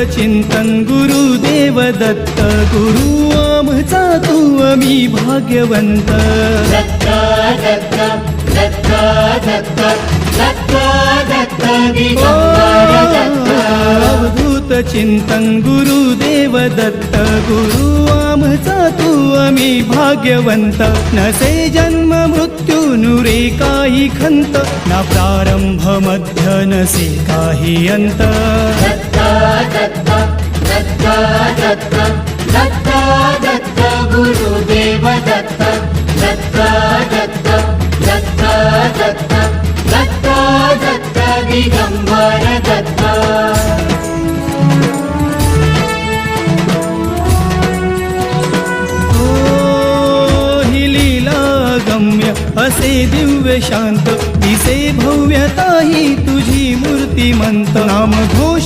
चिंतन गुरुदेव दत्त गुरु आमचा तू आम्ही भाग्यवंत दत्त दत्त दत्त दत्त दत्त दत्त दिगंबर दत्त अवधूत चिंतन गुरुदेव दत्त गुरु आमचा तू आम्ही भाग्यवंत नसे जन्म मृत्यू नुरे काही खंत ना प्रारंभ मध्य नसे काही अंत दत्त दत्त दत्त दत्त दत्त दत्त गुरुदेव दत्त दत्त दत्त दत्त दत्त दत्त दत्त दिगंबर दत्त गम्य असे दिव्य शांत दिसे भव्यता ही तुझी मूर्तिमंत नाम घोष